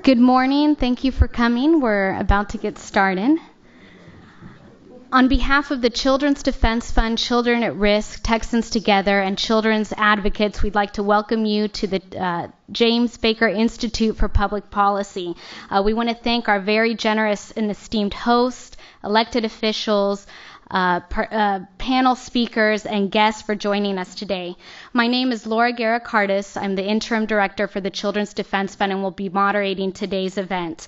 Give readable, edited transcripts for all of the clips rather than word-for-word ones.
Good morning. Thank you for coming. We're about to get started. On behalf of the Children's Defense Fund, Children at Risk, Texans Together, and Children's Advocates, we'd like to welcome you to the James Baker Institute for Public Policy. We want to thank our very generous and esteemed host, elected officials, panel speakers, and guests for joining us today. My name is Laura Garacardis. I'm the interim director for the Children's Defense Fund and will be moderating today's event.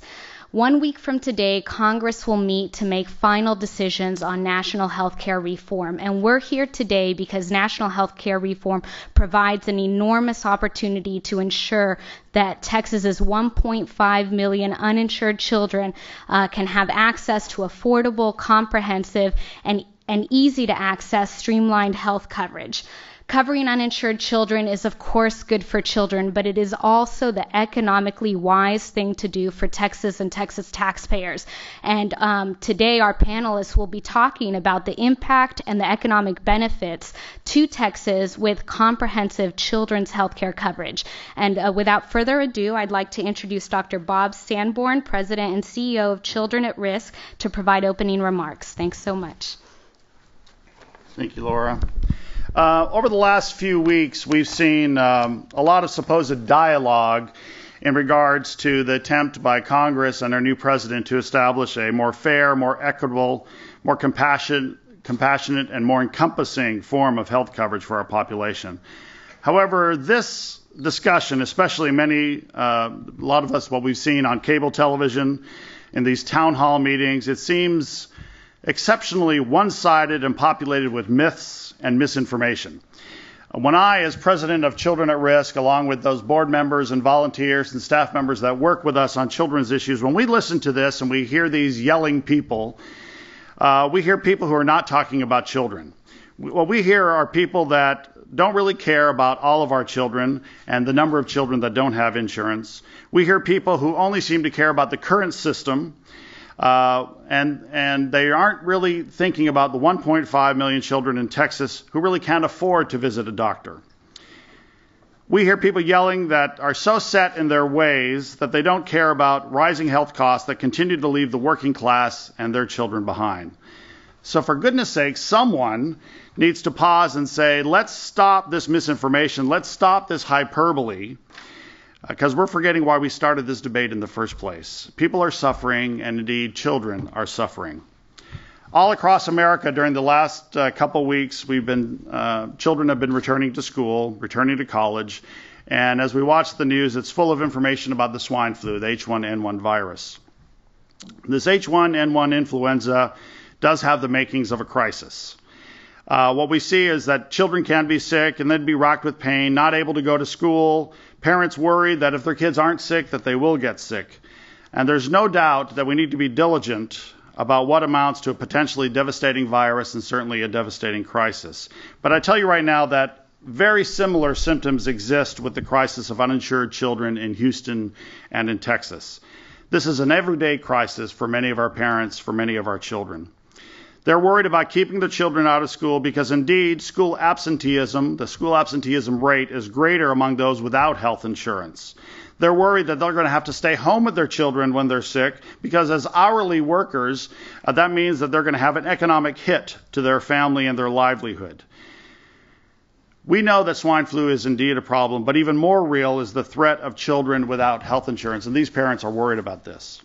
1 week from today, Congress will meet to make final decisions on national health care reform. And we're here today because national health care reform provides an enormous opportunity to ensure that Texas's 1.5 million uninsured children can have access to affordable, comprehensive, and easy to access streamlined health coverage. Covering uninsured children is, of course, good for children, but it is also the economically wise thing to do for Texas and Texas taxpayers. And today our panelists will be talking about the impact and the economic benefits to Texas with comprehensive children's health care coverage. And without further ado, I'd like to introduce Dr. Bob Sanborn, President and CEO of Children at Risk, to provide opening remarks. Thanks so much. Thank you, Laura. Over the last few weeks, we've seen a lot of supposed dialogue in regards to the attempt by Congress and our new president to establish a more fair, more equitable, more compassionate, and more encompassing form of health coverage for our population. However, this discussion, especially a lot of us, what we've seen on cable television, in these town hall meetings, it seems exceptionally one-sided and populated with myths and misinformation. When I, as president of Children at Risk, along with those board members and volunteers and staff members that work with us on children's issues, when we listen to this and we hear these yelling people, we hear people who are not talking about children. What we hear are people that don't really care about all of our children and the number of children that don't have insurance. We hear people who only seem to care about the current system, and they aren't really thinking about the 1.5 million children in Texas who really can't afford to visit a doctor. We hear people yelling that are so set in their ways that they don't care about rising health costs that continue to leave the working class and their children behind. So for goodness sake, someone needs to pause and say, let's stop this misinformation, let's stop this hyperbole, because we're forgetting why we started this debate in the first place. People are suffering, and indeed children are suffering. All across America during the last couple weeks, children have been returning to school, returning to college, and as we watch the news, it's full of information about the swine flu, the H1N1 virus. This H1N1 influenza does have the makings of a crisis. What we see is that children can be sick and then be racked with pain, not able to go to school. Parents worry that if their kids aren't sick, that they will get sick. And there's no doubt that we need to be diligent about what amounts to a potentially devastating virus and certainly a devastating crisis. But I tell you right now that very similar symptoms exist with the crisis of uninsured children in Houston and in Texas. This is an everyday crisis for many of our parents, for many of our children. They're worried about keeping the children out of school because indeed the school absenteeism rate is greater among those without health insurance. They're worried that they're going to have to stay home with their children when they're sick because as hourly workers, that means that they're going to have an economic hit to their family and their livelihood. We know that swine flu is indeed a problem, but even more real is the threat of children without health insurance, and these parents are worried about this.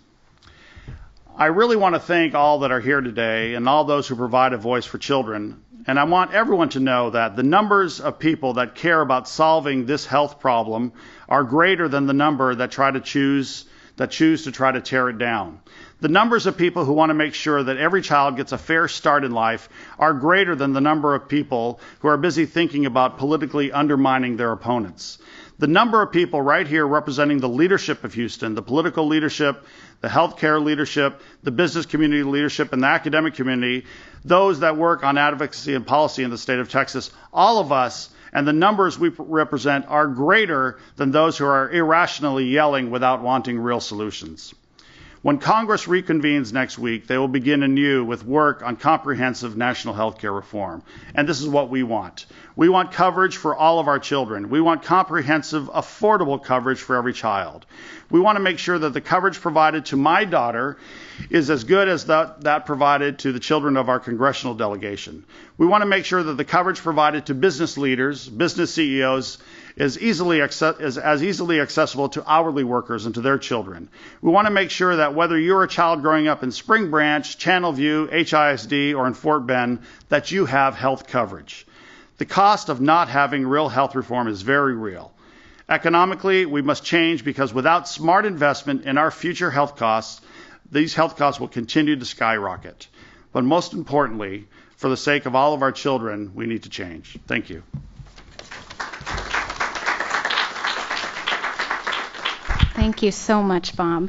I really want to thank all that are here today and all those who provide a voice for children. And I want everyone to know that the numbers of people that care about solving this health problem are greater than the number that choose to try to tear it down. The numbers of people who want to make sure that every child gets a fair start in life are greater than the number of people who are busy thinking about politically undermining their opponents. The number of people right here representing the leadership of Houston, the political leadership, the healthcare leadership, the business community leadership, and the academic community, those that work on advocacy and policy in the state of Texas, all of us and the numbers we represent are greater than those who are irrationally yelling without wanting real solutions. When Congress reconvenes next week, they will begin anew with work on comprehensive national health care reform. And this is what we want. We want coverage for all of our children. We want comprehensive, affordable coverage for every child. We want to make sure that the coverage provided to my daughter is as good as that provided to the children of our congressional delegation. We want to make sure that the coverage provided to business leaders, business CEOs, is as easily accessible to hourly workers and to their children. We want to make sure that whether you're a child growing up in Spring Branch, Channelview, HISD, or in Fort Bend, that you have health coverage. The cost of not having real health reform is very real. Economically, we must change because without smart investment in our future health costs, these health costs will continue to skyrocket. But most importantly, for the sake of all of our children, we need to change. Thank you. Thank you so much, Bob.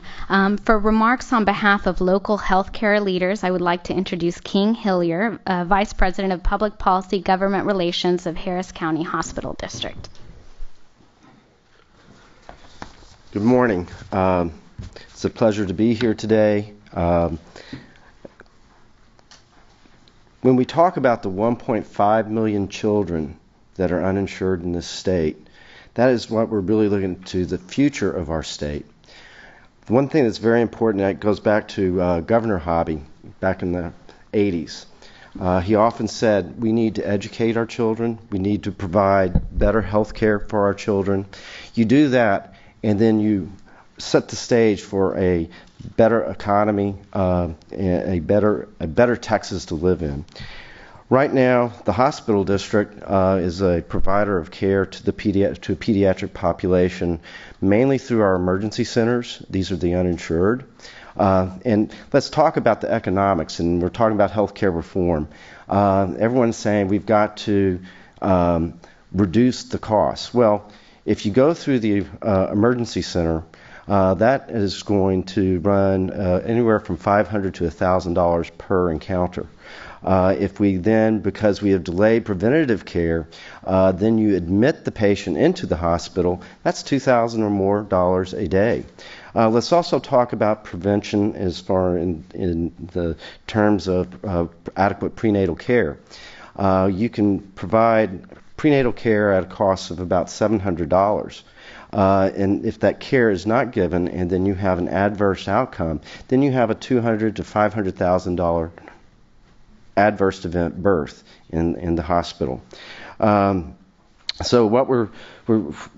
For remarks on behalf of local healthcare leaders, I would like to introduce King Hillier, Vice President of Public Policy Government Relations of Harris County Hospital District. Good morning. It's a pleasure to be here today. When we talk about the 1.5 million children that are uninsured in this state, that is what we're really looking to, the future of our state. One thing that's very important, that goes back to Governor Hobby back in the 80s. He often said we need to educate our children, we need to provide better health care for our children. You do that, and then you set the stage for a better economy, a better Texas to live in. Right now, the hospital district is a provider of care to the pediatric population, mainly through our emergency centers. These are the uninsured. And let's talk about the economics, and we're talking about health care reform. Everyone's saying we've got to reduce the costs. Well, if you go through the emergency center, that is going to run anywhere from $500 to $1,000 per encounter. If we then, because we have delayed preventative care, then you admit the patient into the hospital, that's $2,000 or more a day. Let's also talk about prevention as far in the terms of adequate prenatal care. You can provide prenatal care at a cost of about $700. And if that care is not given and then you have an adverse outcome, then you have a $200,000 to $500,000 adverse event birth in the hospital. So what we're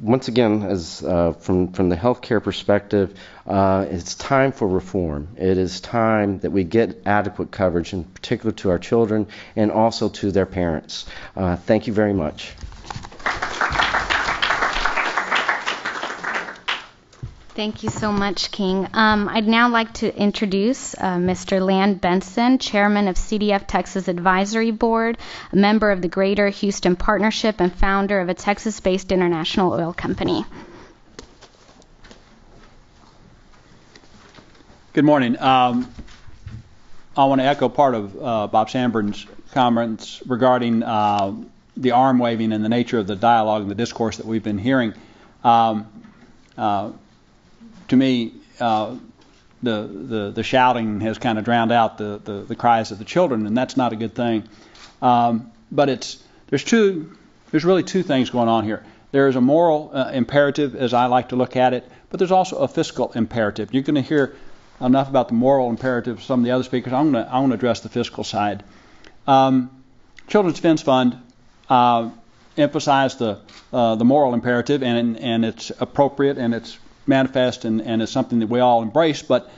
once again, as from the healthcare perspective, it's time for reform. It is time that we get adequate coverage, in particular to our children and also to their parents. Thank you very much. Thank you so much, King. I'd now like to introduce Mr. Land Benson, Chairman of CDF Texas Advisory Board, a member of the Greater Houston Partnership, and founder of a Texas-based international oil company. Good morning. I want to echo part of Bob Sanborn's comments regarding the arm waving and the nature of the dialogue and the discourse that we've been hearing. To me, the shouting has kind of drowned out the cries of the children, and that's not a good thing. But there's really two things going on here. There is a moral imperative, as I like to look at it, but there's also a fiscal imperative. You're going to hear enough about the moral imperative of some of the other speakers. I'm going to address the fiscal side. Children's Defense Fund emphasized the moral imperative, and it's appropriate and it's manifest and it's something that we all embrace, but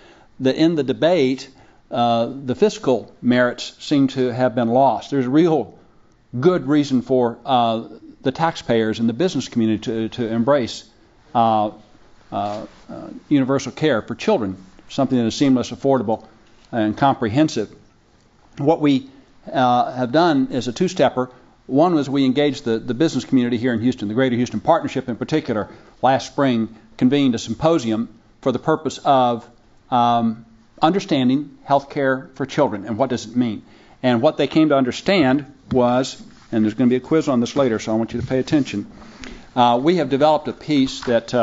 in the debate, the fiscal merits seem to have been lost. There's a real good reason for the taxpayers and the business community to embrace universal care for children, something that is seamless, affordable, and comprehensive. What we have done is a two-stepper. One was we engaged the business community here in Houston, the Greater Houston Partnership in particular, last spring convened a symposium for the purpose of understanding health care for children and what does it mean. And what they came to understand was, and there's going to be a quiz on this later, so I want you to pay attention, we have developed a piece that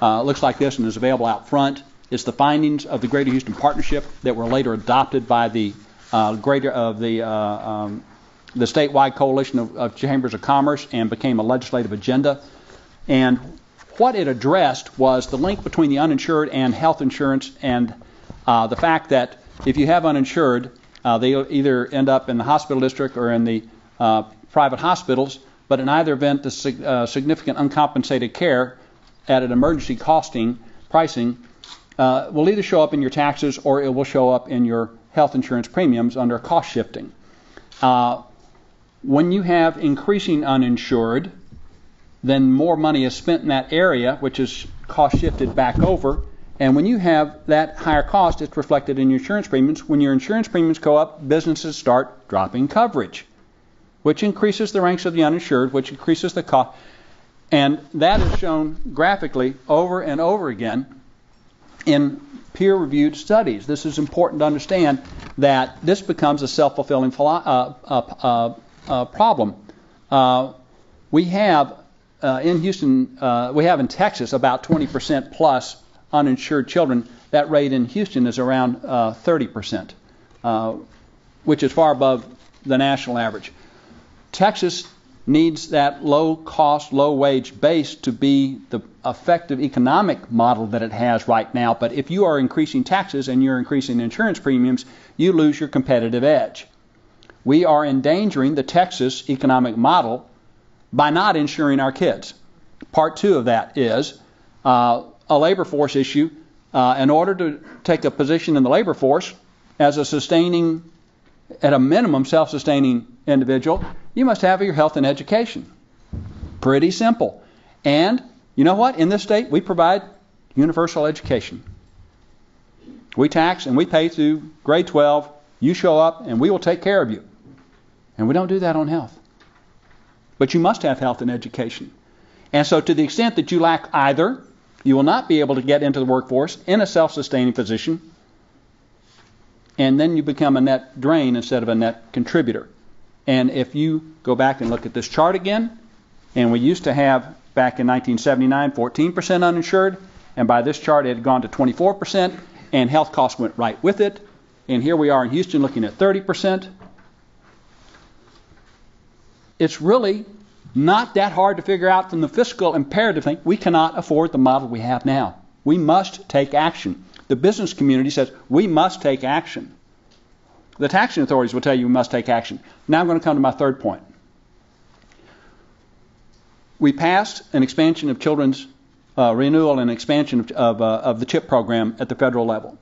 looks like this and is available out front. It's the findings of the Greater Houston Partnership that were later adopted by the statewide coalition of chambers of commerce and became a legislative agenda. And what it addressed was the link between the uninsured and health insurance, and the fact that if you have uninsured, they'll either end up in the hospital district or in the private hospitals, but in either event, the significant uncompensated care at an emergency pricing will either show up in your taxes or it will show up in your health insurance premiums under cost shifting. When you have increasing uninsured, then more money is spent in that area, which is cost shifted back over. And when you have that higher cost, it's reflected in your insurance premiums. When your insurance premiums go up, businesses start dropping coverage, which increases the ranks of the uninsured, which increases the cost. And that is shown graphically over and over again in peer-reviewed studies. This is important to understand that this becomes a self-fulfilling problem. We have in Houston, we have in Texas about 20% plus uninsured children. That rate in Houston is around 30%, which is far above the national average. Texas needs that low-cost, low-wage base to be the effective economic model that it has right now. But if you are increasing taxes and you're increasing insurance premiums, you lose your competitive edge. We are endangering the Texas economic model by not insuring our kids. Part two of that is a labor force issue. In order to take a position in the labor force as a sustaining, at a minimum, self-sustaining individual, you must have your health and education. Pretty simple. And you know what? In this state, we provide universal education. We tax and we pay through grade 12. You show up and we will take care of you. And we don't do that on health. But you must have health and education. And so to the extent that you lack either, you will not be able to get into the workforce in a self-sustaining position, and then you become a net drain instead of a net contributor. And if you go back and look at this chart again, and we used to have, back in 1979, 14% uninsured, and by this chart it had gone to 24%, and health costs went right with it. And here we are in Houston looking at 30%. It's really not that hard to figure out from the fiscal imperative thing. We cannot afford the model we have now. We must take action. The business community says we must take action. The taxing authorities will tell you we must take action. Now I'm going to come to my third point. We passed an expansion of children's renewal and expansion of the CHIP program at the federal level.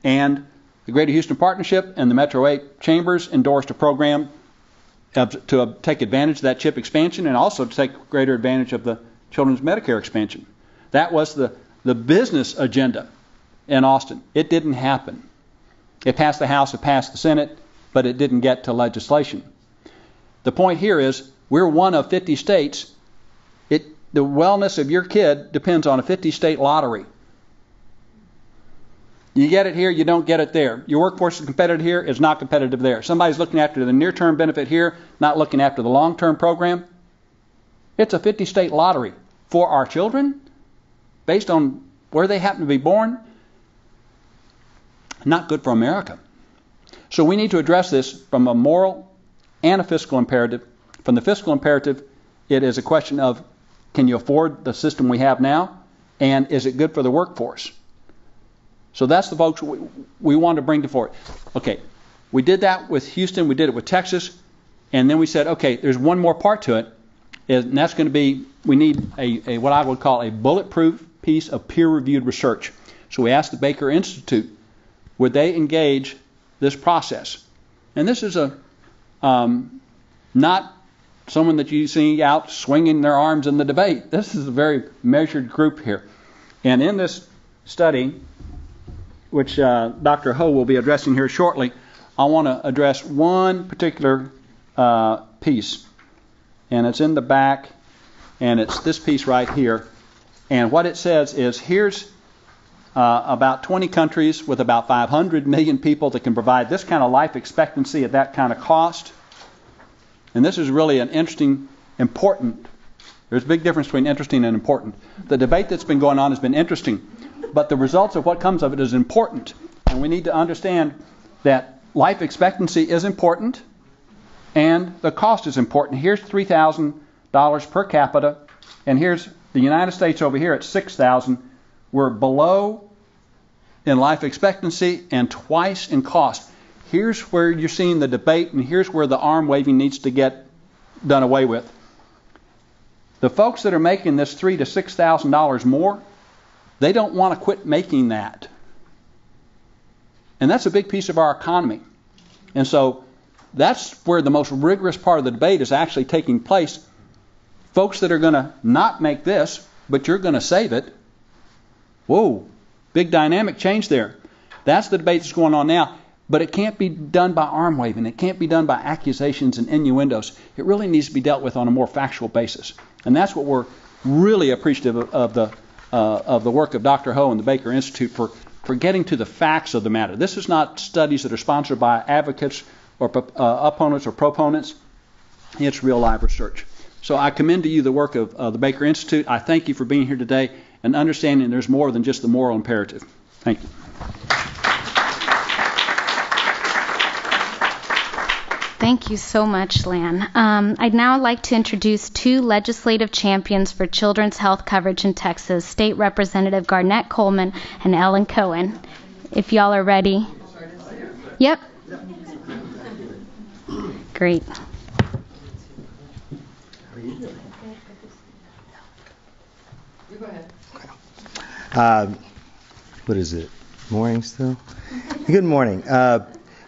And the Greater Houston Partnership and the Metro 8 chambers endorsed a program to take advantage of that CHIP expansion and also to take greater advantage of the children's Medicare expansion. That was the business agenda in Austin. It didn't happen. It passed the House, it passed the Senate, but it didn't get to legislation. The point here is we're one of 50 states. The wellness of your kid depends on a 50-state lottery. You get it here, you don't get it there. Your workforce is competitive here, it's not competitive there. Somebody's looking after the near-term benefit here, not looking after the long-term program. It's a 50-state lottery for our children, based on where they happen to be born. Not good for America. So we need to address this from a moral and a fiscal imperative. From the fiscal imperative, it is a question of, can you afford the system we have now? And is it good for the workforce? So that's the folks we want to bring to forward. Okay, we did that with Houston, we did it with Texas, and then we said, okay, there's one more part to it, and that's going to be, we need a what I would call a bulletproof piece of peer-reviewed research. So we asked the Baker Institute, would they engage this process? And this is not someone that you see out swinging their arms in the debate. This is a very measured group here. And in this study, which Dr. Ho will be addressing here shortly, I want to address one particular piece. And it's in the back, and it's this piece right here. And what it says is, here's about 20 countries with about 500 million people that can provide this kind of life expectancy at that kind of cost. And this is really an interesting, important, there's a big difference between interesting and important. The debate that's been going on has been interesting. but the results of what comes of it is important. And we need to understand that life expectancy is important and the cost is important. Here's $3,000 per capita, and here's the United States over here at $6,000. We're below in life expectancy and twice in cost. Here's where you're seeing the debate, and here's where the arm waving needs to get done away with. The folks that are making this $3,000 to $6,000 more, they don't want to quit making that. And that's a big piece of our economy. And so that's where the most rigorous part of the debate is actually taking place. Folks that are going to not make this, but you're going to save it. Whoa, big dynamic change there. That's the debate that's going on now. But it can't be done by arm waving. It can't be done by accusations and innuendos. It really needs to be dealt with on a more factual basis. And that's what we're really appreciative of the work of Dr. Ho and the Baker Institute for getting to the facts of the matter. This is not studies that are sponsored by advocates or opponents or proponents. It's real live research. So I commend to you the work of the Baker Institute. I thank you for being here today and understanding there's more than just the moral imperative. Thank you. Thank you so much, Lan. I'd now like to introduce two legislative champions for children's health coverage in Texas, State Representative Garnett Coleman and Ellen Cohen. If y'all are ready. Yep. Great. What is it? Morning still? Good morning.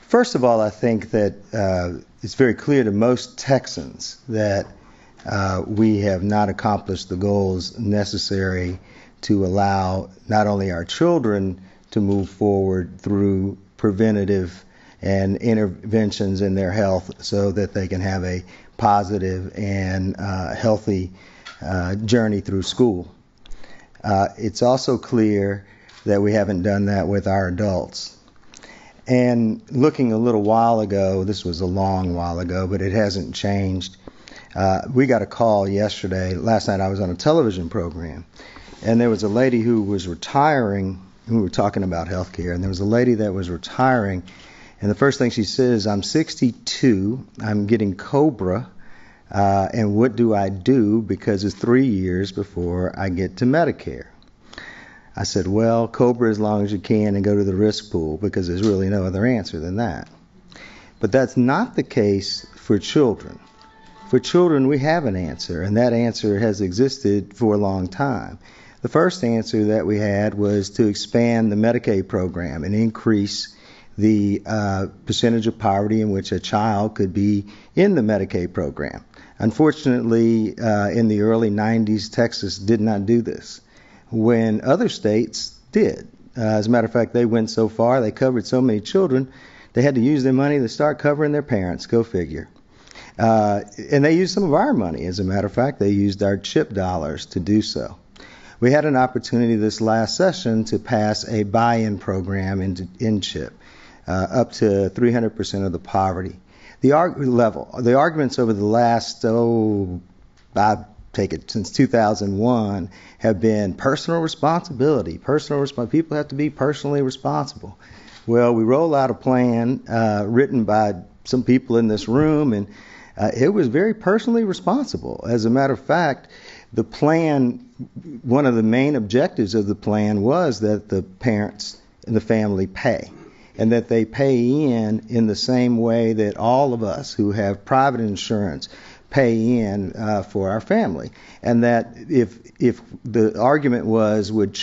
First of all, I think that it's very clear to most Texans that we have not accomplished the goals necessary to allow not only our children to move forward through preventative and interventions in their health so that they can have a positive and healthy journey through school. It's also clear that we haven't done that with our adults. And looking a little while ago, this was a long while ago, but it hasn't changed. We got a call yesterday. Last night I was on a television program, and there was a lady who was retiring. We were talking about health care, and there was a lady that was retiring, and the first thing she said is, I'm 62, I'm getting COBRA, and what do I do because it's 3 years before I get to Medicare? I said, well, COBRA as long as you can and go to the risk pool because there's really no other answer than that. But that's not the case for children. For children, we have an answer, and that answer has existed for a long time. The first answer that we had was to expand the Medicaid program and increase the percentage of poverty in which a child could be in the Medicaid program. Unfortunately, in the early 90s, Texas did not do this, when other states did. As a matter of fact, they went so far, they covered so many children, they had to use their money to start covering their parents. Go figure. And they used some of our money. As a matter of fact, they used our CHIP dollars to do so. We had an opportunity this last session to pass a buy-in program in CHIP, up to 300% of the poverty. The arguments over the last, since 2001, have been personal responsibility. People have to be personally responsible. Well, we rolled out a plan written by some people in this room, and it was very personally responsible. As a matter of fact, the plan, one of the main objectives of the plan was that the parents and the family pay, and that they pay in the same way that all of us who have private insurance pay in for our family. And that if the argument was, would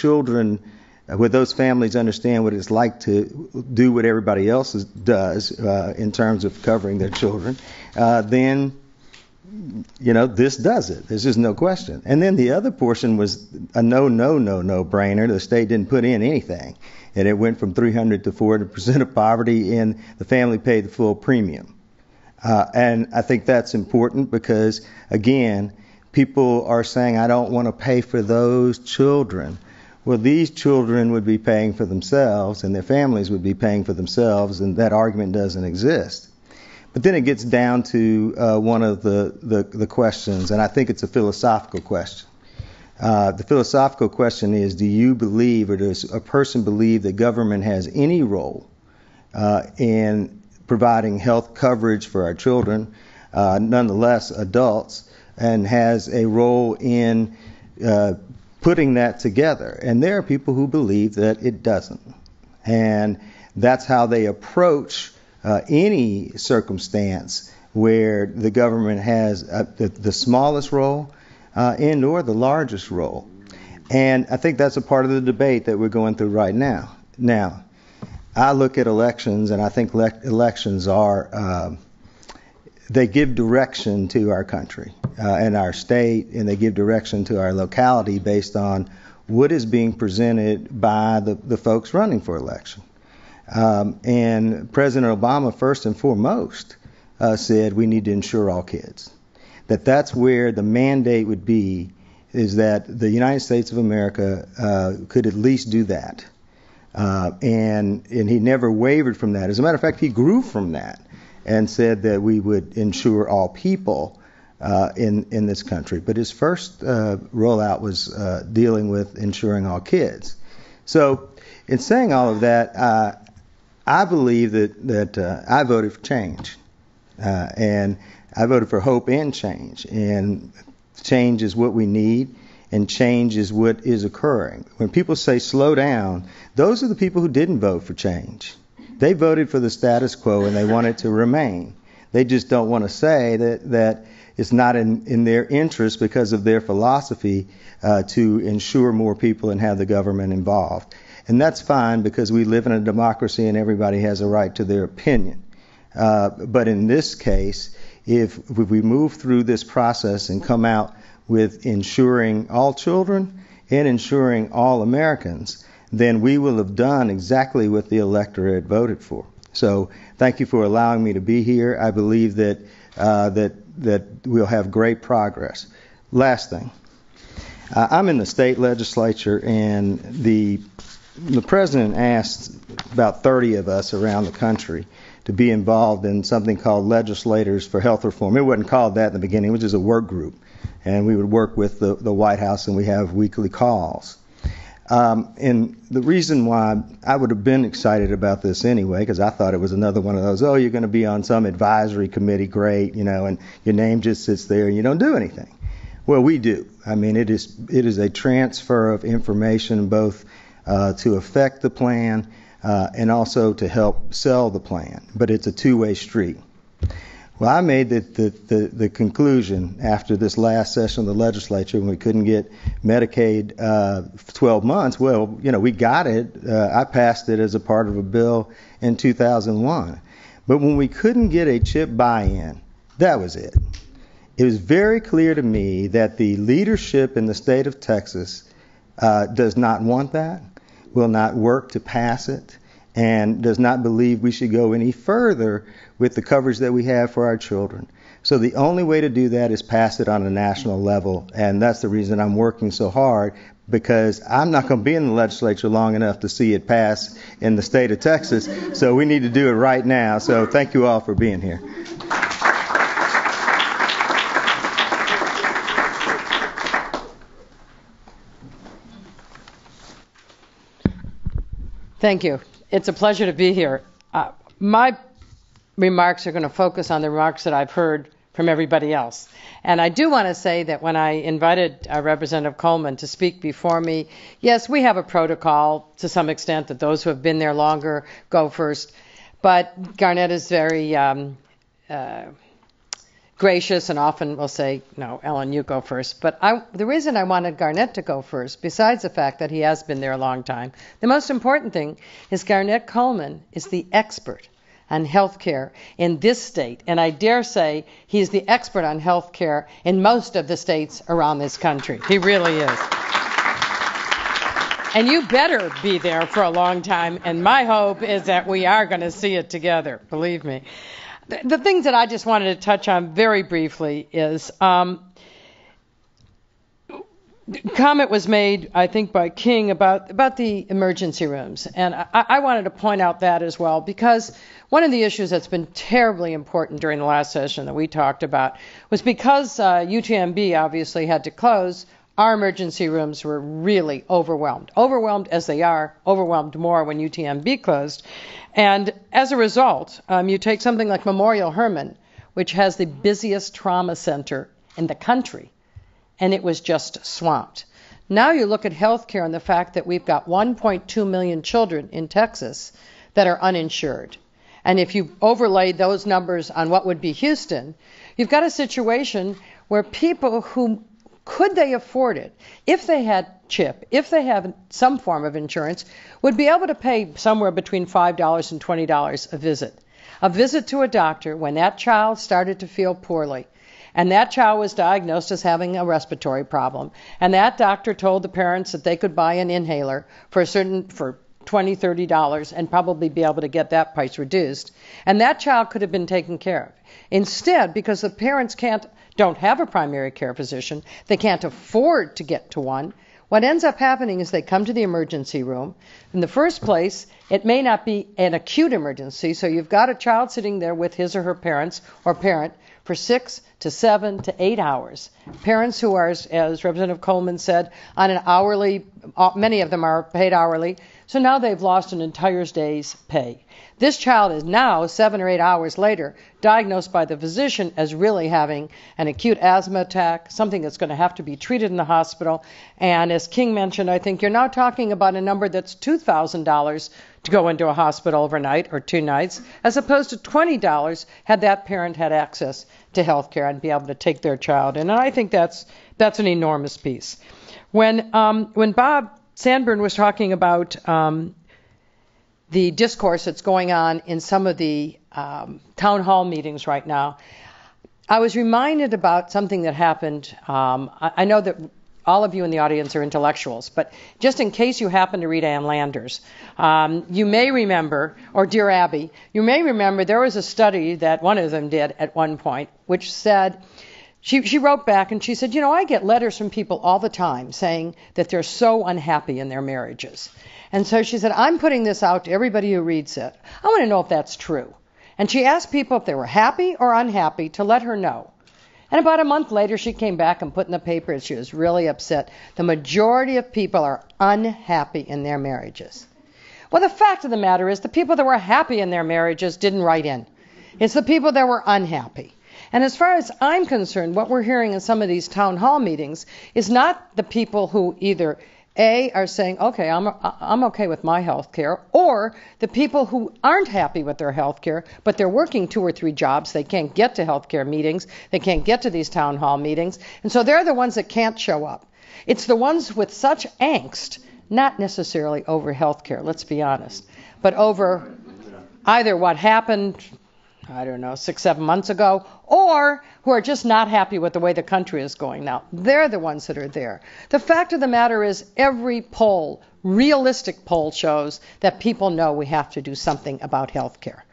those families understand what it's like to do what everybody else does in terms of covering their children, then this does it. There's just no question. And then the other portion was a no-brainer. The state didn't put in anything, and it went from 300 to 400% of poverty, and the family paid the full premium. And I think that's important because, again, people are saying, I don't want to pay for those children. Well, these children would be paying for themselves, and their families would be paying for themselves, and that argument doesn't exist. But then it gets down to one of the questions, and I think it's a philosophical question. The philosophical question is, do you believe, or does a person believe that government has any role in providing health coverage for our children, nonetheless adults, and has a role in putting that together? And there are people who believe that it doesn't. And that's how they approach any circumstance where the government has the smallest role and or the largest role. And I think that's a part of the debate that we're going through right now. Now, I look at elections, and I think elections are, they give direction to our country and our state, and they give direction to our locality based on what is being presented by the folks running for election. And President Obama, first and foremost, said we need to insure all kids. That's where the mandate would be, is that the United States of America could at least do that. And he never wavered from that. As a matter of fact, he grew from that and said that we would insure all people in this country. But his first rollout was dealing with insuring all kids. So in saying all of that, I believe that I voted for change. And I voted for hope and change. And change is what we need, and change is what is occurring. When people say slow down, those are the people who didn't vote for change. They voted for the status quo, and they want it to remain. They just don't want to say that it's not in their interest, because of their philosophy, to insure more people and have the government involved. And that's fine, because we live in a democracy and everybody has a right to their opinion. But in this case, if we move through this process and come out with insuring all children and insuring all Americans, then we will have done exactly what the electorate voted for. So thank you for allowing me to be here. I believe that we'll have great progress. Last thing, I'm in the state legislature, and the president asked about 30 of us around the country to be involved in something called Legislators for Health Reform. It wasn't called that in the beginning. It was just a work group. And we would work with the White House, and we have weekly calls. And the reason why I would have been excited about this anyway, because I thought it was another one of those, oh, you're going to be on some advisory committee, great, and your name just sits there and you don't do anything. Well, we do. I mean, it is a transfer of information, both to affect the plan and also to help sell the plan. But it's a two-way street. Well, I made the conclusion after this last session of the legislature, when we couldn't get Medicaid for 12 months. Well, we got it. I passed it as a part of a bill in 2001. But when we couldn't get a CHIP buy-in, that was it. It was very clear to me that the leadership in the state of Texas does not want that, will not work to pass it, and does not believe we should go any further with the coverage that we have for our children. So the only way to do that is pass it on a national level, and that's the reason I'm working so hard, because I'm not going to be in the legislature long enough to see it pass in the state of Texas, so we need to do it right now. So thank you all for being here. Thank you. It's a pleasure to be here. My remarks are going to focus on the remarks that I've heard from everybody else. And I do want to say that when I invited Representative Coleman to speak before me, yes, we have a protocol to some extent that those who have been there longer go first. But Garnett is very gracious and often will say, no, Ellen, you go first. But the reason I wanted Garnett to go first, besides the fact that he has been there a long time, the most important thing is Garnett Coleman is the expert on health care in this state. And I dare say he's the expert on health care in most of the states around this country. He really is. And you better be there for a long time. And my hope is that we are going to see it together, believe me. The things that I just wanted to touch on very briefly is comment was made, I think, by King about the emergency rooms. And I wanted to point out that as well, because one of the issues that's been terribly important during the last session that we talked about was because UTMB obviously had to close, our emergency rooms were really overwhelmed. Overwhelmed as they are, overwhelmed more when UTMB closed. And as a result, you take something like Memorial Hermann, which has the busiest trauma center in the country, and it was just swamped. Now you look at healthcare and the fact that we've got 1.2 million children in Texas that are uninsured. And if you overlaid those numbers on what would be Houston, you've got a situation where people who could they afford it, if they had CHIP, if they have some form of insurance, would be able to pay somewhere between $5 and $20 a visit. A visit to a doctor when that child started to feel poorly, and that child was diagnosed as having a respiratory problem, and that doctor told the parents that they could buy an inhaler for $20, $30 and probably be able to get that price reduced, and that child could have been taken care of. Instead, because the parents don't have a primary care physician, they can't afford to get to one, what ends up happening is they come to the emergency room. In the first place, it may not be an acute emergency, so you've got a child sitting there with his or her parents or parent for 6 to 7 to 8 hours. Parents who are, as Representative Coleman said, on an hourly, many of them are paid hourly, so now they've lost an entire day's pay. This child is now, 7 or 8 hours later, diagnosed by the physician as really having an acute asthma attack, something that's going to have to be treated in the hospital. And as King mentioned, I think you're now talking about a number that's $2,000 to go into a hospital overnight or 2 nights, as opposed to $20 had that parent had access to health care and be able to take their child in. And I think that's an enormous piece. When Bob Sandburn was talking about the discourse that's going on in some of the town hall meetings right now, I was reminded about something that happened. I know that all of you in the audience are intellectuals, but just in case you happen to read Ann Landers, you may remember, or Dear Abby, you may remember there was a study that one of them did at one point, which said, she wrote back and she said, I get letters from people all the time saying that they're so unhappy in their marriages. And so she said, I'm putting this out to everybody who reads it. I want to know if that's true. And she asked people if they were happy or unhappy to let her know. And about a month later, she came back and put in the paper that she was really upset. The majority of people are unhappy in their marriages. Well, the fact of the matter is the people that were happy in their marriages didn't write in. It's the people that were unhappy. And as far as I'm concerned, what we're hearing in some of these town hall meetings is not the people who either are saying, okay, I'm okay with my health care, or the people who aren't happy with their health care, but they're working 2 or 3 jobs. They can't get to health care meetings. They can't get to these town hall meetings. And so they're the ones that can't show up. It's the ones with such angst, not necessarily over health care, let's be honest, but over either what happened, 6, 7 months ago, or who are just not happy with the way the country is going now. They're the ones that are there. The fact of the matter is every poll, realistic poll, shows that people know we have to do something about health care.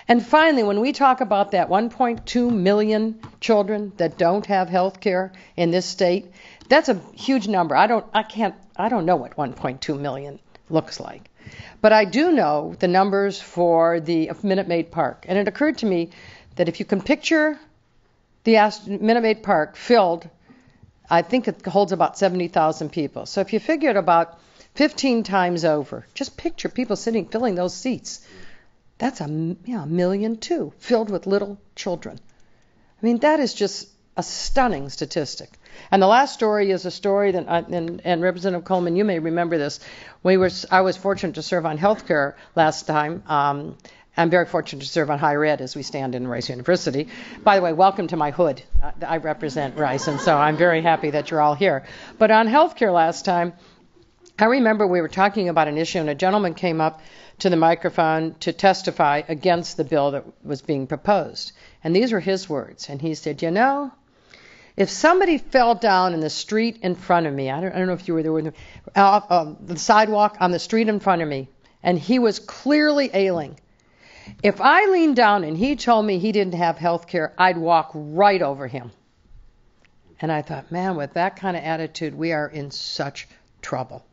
And finally, when we talk about that 1.2 million children that don't have health care in this state, that's a huge number. I don't know what 1.2 million looks like. But I do know the numbers for the Minute Maid Park. And it occurred to me that if you can picture the Minute Maid Park filled, I think it holds about 70,000 people. So if you figure it about 15 times over, just picture people filling those seats. That's a million too, filled with little children. I mean, that is just a stunning statistic. And the last story is a story that, and Representative Coleman, you may remember this. I was fortunate to serve on healthcare last time. I'm very fortunate to serve on higher ed as we stand in Rice University. By the way, welcome to my hood. I represent Rice, and so I'm very happy that you're all here. But on healthcare last time, I remember we were talking about an issue, and a gentleman came up to the microphone to testify against the bill that was being proposed. And these were his words. And he said, if somebody fell down in the street in front of me, I don't know if you were there, the sidewalk on the street in front of me, and he was clearly ailing, if I leaned down and he told me he didn't have health care, I'd walk right over him. And I thought, man, with that kind of attitude, we are in such trouble.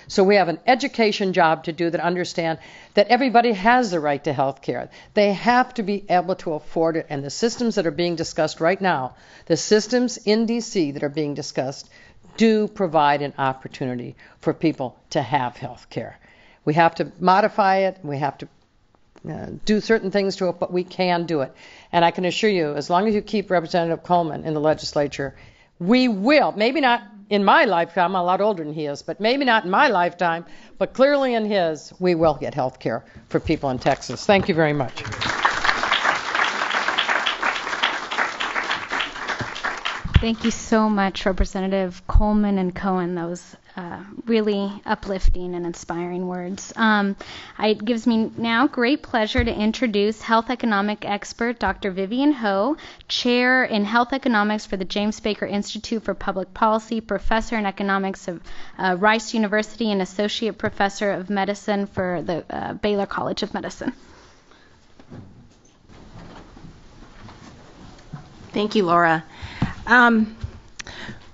So we have an education job to do that understand that everybody has the right to health care. They have to be able to afford it. And the systems that are being discussed right now, the systems in D.C. that are being discussed, do provide an opportunity for people to have health care. We have to modify it. We have to do certain things to it, but we can do it. And I can assure you, as long as you keep Representative Coleman in the legislature, we will, maybe not in my lifetime, I'm a lot older than he is, but maybe not in my lifetime, but clearly in his, we will get health care for people in Texas. Thank you very much. Thank you so much, Representative Coleman and Cohen. That was really uplifting and inspiring words. It gives me now great pleasure to introduce health economic expert Dr. Vivian Ho, Chair in Health Economics for the James Baker Institute for Public Policy, Professor in Economics of Rice University, and Associate Professor of Medicine for the Baylor College of Medicine. Thank you, Laura.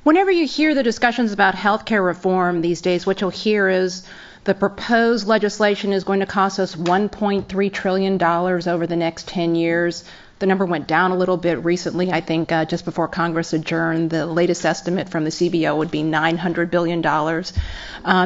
Whenever you hear the discussions about healthcare reform these days, what you'll hear is the proposed legislation is going to cost us $1.3 trillion over the next 10 years. The number went down a little bit recently. I think just before Congress adjourned, the latest estimate from the CBO would be $900 billion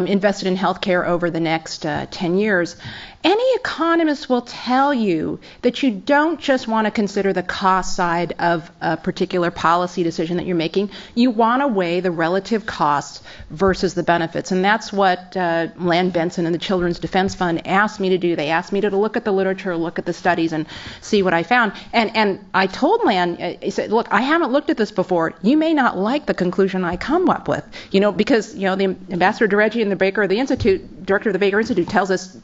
invested in healthcare over the next 10 years. Any economist will tell you that you don't just want to consider the cost side of a particular policy decision that you're making. You want to weigh the relative costs versus the benefits. And that's what Lan Benson and the Children's Defense Fund asked me to do. They asked me to look at the literature, look at the studies, and see what I found. And I told Lan, I said, look, I haven't looked at this before. You may not like the conclusion I come up with, because, the Ambassador DeReggi and the Baker of the Institute, director of the Baker Institute, tells us,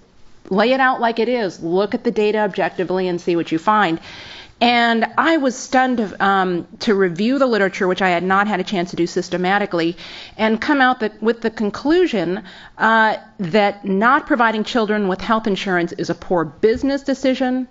lay it out like it is. Look at the data objectively and see what you find. And I was stunned to review the literature, which I had not had a chance to do systematically, and come out with the conclusion that not providing children with health insurance is a poor business decision,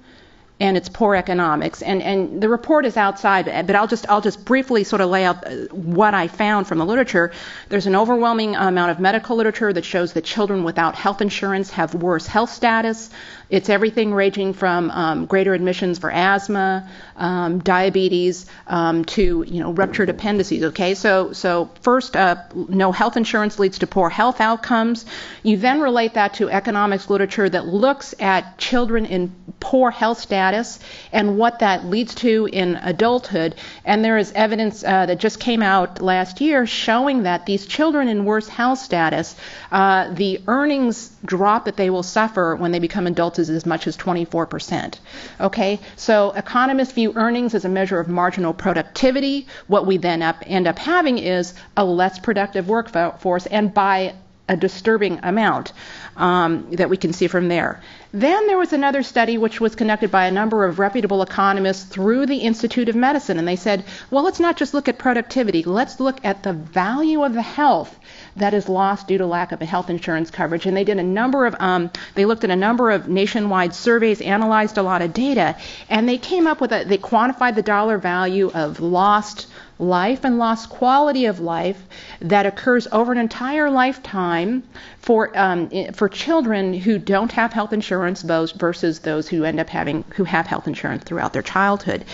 and it's poor economics. And the report is outside, but I'll just briefly sort of lay out what I found from the literature. There's an overwhelming amount of medical literature that shows that children without health insurance have worse health status. It's everything ranging from greater admissions for asthma, diabetes, to ruptured appendices. Okay, so first, no health insurance leads to poor health outcomes. You then relate that to economics literature that looks at children in poor health status and what that leads to in adulthood. And there is evidence that just came out last year showing that these children in worse health status, the earnings drop that they will suffer when they become adults is as much as 24%. Okay, so economists view earnings as a measure of marginal productivity. What we then end up having is a less productive workforce, and by a disturbing amount that we can see from there. Then there was another study which was conducted by a number of reputable economists through the Institute of Medicine, and they said, well, let's not just look at productivity, let's look at the value of the health that is lost due to lack of a health insurance coverage. And they did they looked at a number of nationwide surveys, analyzed a lot of data, and they came up with they quantified the dollar value of lost life and lost quality of life that occurs over an entire lifetime for children who don't have health insurance versus those who have health insurance throughout their childhood.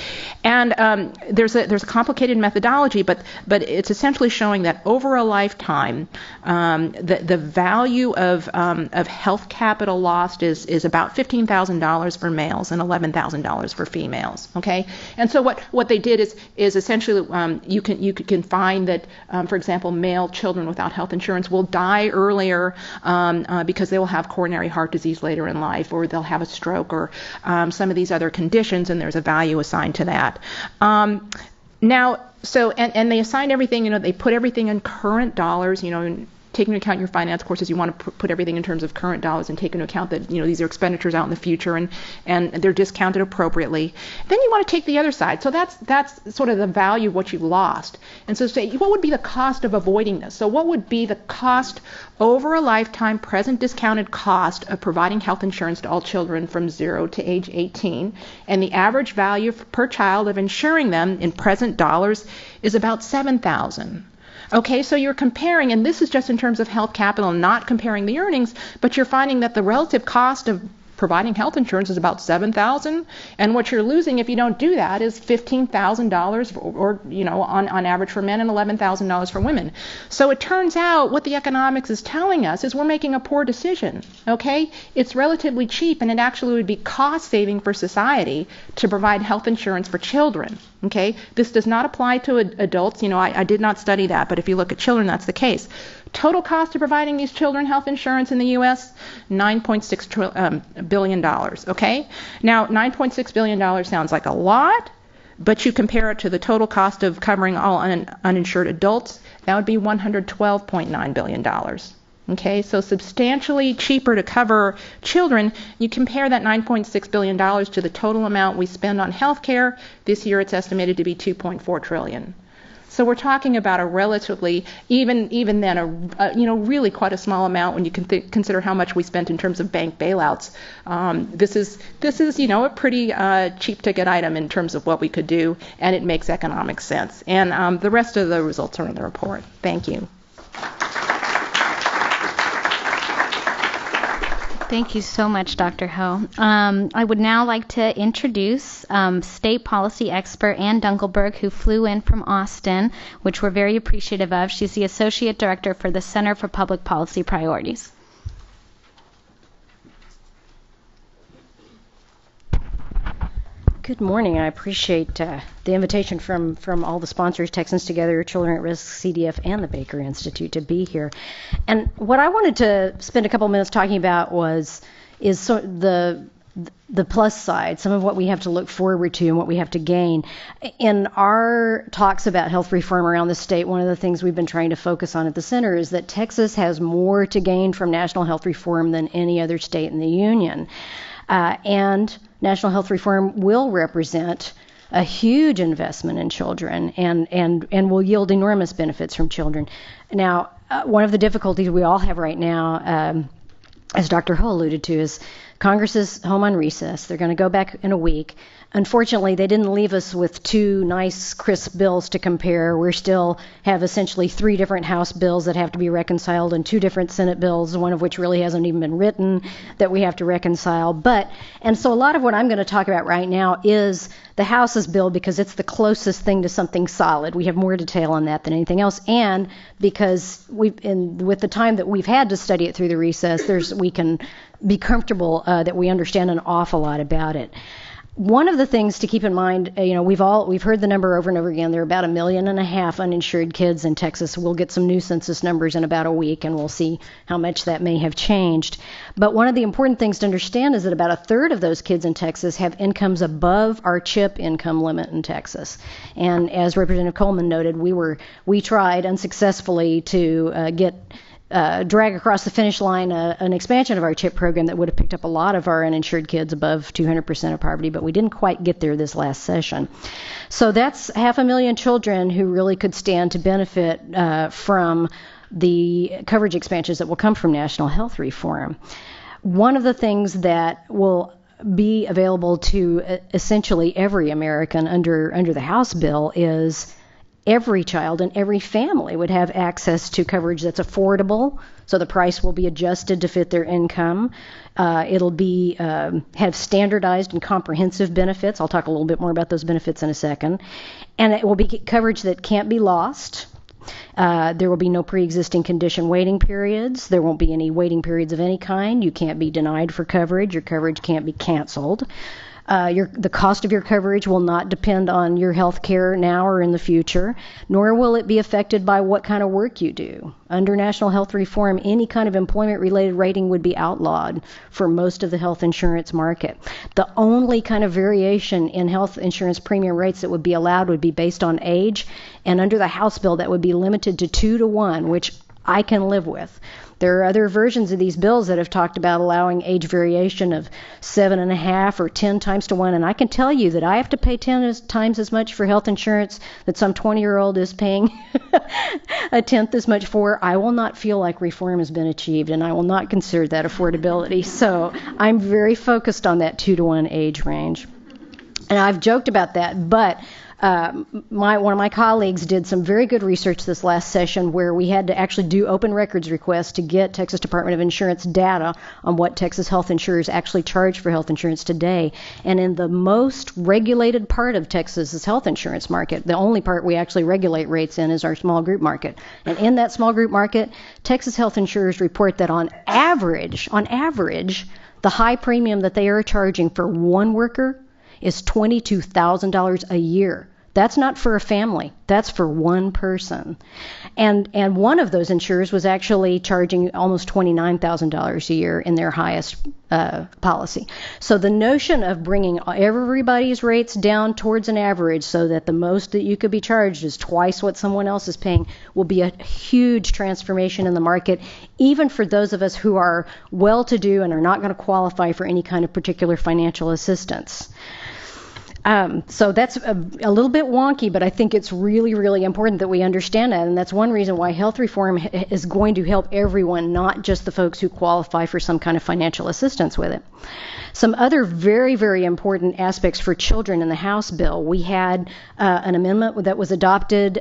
And there's a complicated methodology, but it's essentially showing that over a lifetime, the value of health capital lost is about $15,000 for males and $11,000 for females. Okay, and so what they did is essentially you can find that, for example, male children without health insurance will die earlier because they will have coronary heart disease later in life, or they'll have a stroke, or some of these other conditions, and there's a value assigned to that. Now, so and they assign everything, they put everything in current dollars, taking into account your finance courses, you want to put everything in terms of current dollars and take into account that these are expenditures out in the future and they're discounted appropriately. Then you want to take the other side. So that's sort of the value of what you've lost. And so say, what would be the cost of avoiding this? So what would be the cost over a lifetime, present discounted cost of providing health insurance to all children from 0 to age 18? And the average value per child of insuring them in present dollars is about $7,000. Okay, so you're comparing, and this is just in terms of health capital, not comparing the earnings, but you're finding that the relative cost of providing health insurance is about $7,000, and what you're losing if you don't do that is $15,000 or on average for men and $11,000 for women. So it turns out what the economics is telling us is we're making a poor decision. Okay, it's relatively cheap, and it actually would be cost saving for society to provide health insurance for children. Okay, this does not apply to adults. I did not study that, but if you look at children, that's the case. Total cost of providing these children health insurance in the U.S., $9.6 billion. Okay, now $9.6 billion sounds like a lot, but you compare it to the total cost of covering all uninsured adults, that would be $112.9 billion. Okay, so substantially cheaper to cover children. You compare that $9.6 billion to the total amount we spend on health care. This year it's estimated to be $2.4 trillion. So we're talking about a relatively, even then, really quite a small amount when you can consider how much we spent in terms of bank bailouts. This is a pretty cheap ticket item in terms of what we could do, and it makes economic sense. And the rest of the results are in the report. Thank you. Thank you so much, Dr. Ho. I would now like to introduce state policy expert Ann Dunkelberg, who flew in from Austin, which we're very appreciative of. She's the Associate Director for the Center for Public Policy Priorities. Good morning. I appreciate the invitation from all the sponsors, Texans Together, Children at Risk, CDF, and the Baker Institute to be here. And what I wanted to spend a couple minutes talking about is the plus side, some of what we have to look forward to and what we have to gain. In our talks about health reform around the state, one of the things we've been trying to focus on at the center is that Texas has more to gain from national health reform than any other state in the union. And national health reform will represent a huge investment in children and will yield enormous benefits from children. Now, one of the difficulties we all have right now, as Dr. Ho alluded to, is Congress is home on recess. They're going to go back in a week. Unfortunately, they didn't leave us with two nice, crisp bills to compare. We still have essentially 3 different House bills that have to be reconciled and 2 different Senate bills, one of which really hasn't even been written, that we have to reconcile. And so a lot of what I'm going to talk about right now is the House's bill because it's the closest thing to something solid. We have more detail on that than anything else, and because with the time that we've had to study it through the recess, we can be comfortable that we understand an awful lot about it. One of the things to keep in mind, we've heard the number over and over again. There are about 1.5 million uninsured kids in Texas. We'll get some new census numbers in about a week, and we'll see how much that may have changed. But one of the important things to understand is that about 1/3 of those kids in Texas have incomes above our CHIP income limit in Texas. And as Representative Coleman noted, we tried unsuccessfully to drag across the finish line an expansion of our CHIP program that would have picked up a lot of our uninsured kids above 200% of poverty, but we didn't quite get there this last session. So that's 500,000 children who really could stand to benefit from the coverage expansions that will come from national health reform. One of the things that will be available to essentially every American under the House bill is every child and every family would have access to coverage that's affordable, so the price will be adjusted to fit their income. It'll be have standardized and comprehensive benefits. I'll talk a little bit more about those benefits in a second. And it will be coverage that can't be lost. There will be no pre-existing condition waiting periods. There won't be any waiting periods of any kind. You can't be denied for coverage. Your coverage can't be canceled. The cost of your coverage will not depend on your health care now or in the future, nor will it be affected by what kind of work you do. Under national health reform, any kind of employment-related rating would be outlawed for most of the health insurance market. The only kind of variation in health insurance premium rates that would be allowed would be based on age, and under the House bill, that would be limited to 2-to-1, which I can live with. There are other versions of these bills that have talked about allowing age variation of 7.5 or 10 times to 1, and I can tell you that I have to pay 10 times as much for health insurance that some 20-year-old is paying a tenth as much for. I will not feel like reform has been achieved, and I will not consider that affordability. So I'm very focused on that 2-to-1 age range. And I've joked about that, but one of my colleagues did some very good research this last session where we had to actually do open records requests to get Texas Department of Insurance data on what Texas health insurers actually charge for health insurance today. And in the most regulated part of Texas's health insurance market, the only part we actually regulate rates in is our small group market. And in that small group market, Texas health insurers report that on average, the high premium that they are charging for one worker is $22,000 a year. That's not for a family. That's for one person. And one of those insurers was actually charging almost $29,000 a year in their highest policy. So the notion of bringing everybody's rates down towards an average so that the most that you could be charged is twice what someone else is paying will be a huge transformation in the market, even for those of us who are well-to-do and are not going to qualify for any kind of particular financial assistance. So that's a little bit wonky, but I think it's really, really important that we understand that, and that's one reason why health reform is going to help everyone, not just the folks who qualify for some kind of financial assistance with it. Some other very, very important aspects for children in the House bill. We had an amendment that was adopted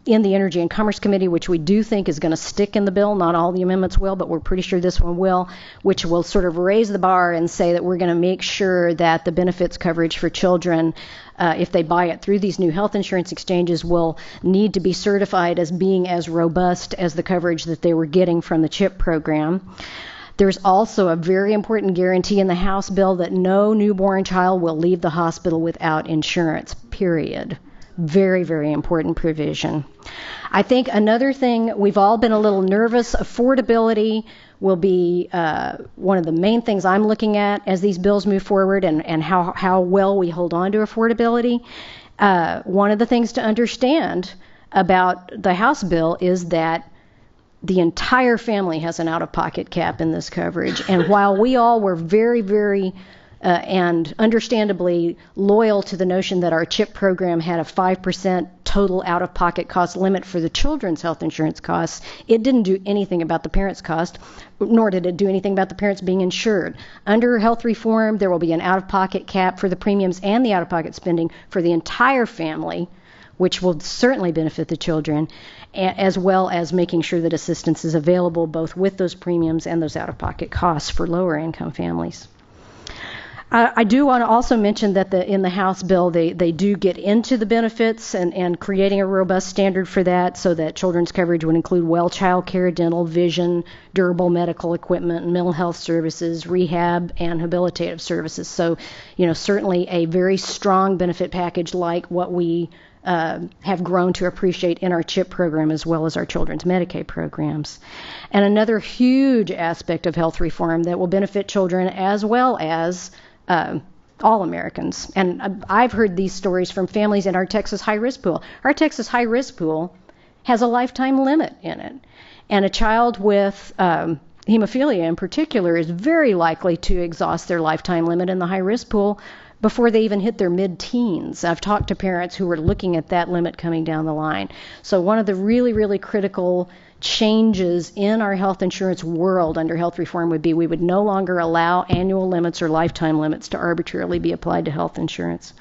in the Energy and Commerce Committee, which we do think is going to stick in the bill. Not all the amendments will, but we're pretty sure this one will, which will sort of raise the bar and say that we're going to make sure that the benefits coverage for children, if they buy it through these new health insurance exchanges, will need to be certified as being as robust as the coverage that they were getting from the CHIP program. There's also a very important guarantee in the House bill that no newborn child will leave the hospital without insurance, period. Very, very important provision. I think another thing, we've all been a little nervous. Affordability will be one of the main things I'm looking at as these bills move forward, and how well we hold on to affordability. One of the things to understand about the House bill is that the entire family has an out-of-pocket cap in this coverage. And while we all were very, very and understandably loyal to the notion that our CHIP program had a 5% total out-of-pocket cost limit for the children's health insurance costs, it didn't do anything about the parents' cost, nor did it do anything about the parents being insured. Under health reform, there will be an out-of-pocket cap for the premiums and the out-of-pocket spending for the entire family, which will certainly benefit the children, as well as making sure that assistance is available both with those premiums and those out-of-pocket costs for lower income families. I do want to also mention that in the House bill, they do get into the benefits and creating a robust standard for that, so that children's coverage would include well child care, dental, vision, durable medical equipment, mental health services, rehab, and habilitative services. So, certainly a very strong benefit package like what we have grown to appreciate in our CHIP program as well as our children's Medicaid programs. And another huge aspect of health reform that will benefit children as well as all Americans. And I've heard these stories from families in our Texas high-risk pool. Our Texas high-risk pool has a lifetime limit in it. And a child with hemophilia in particular is very likely to exhaust their lifetime limit in the high-risk pool before they even hit their mid-teens. I've talked to parents who are looking at that limit coming down the line. So one of the really, really critical changes in our health insurance world under health reform would be we would no longer allow annual limits or lifetime limits to arbitrarily be applied to health insurance.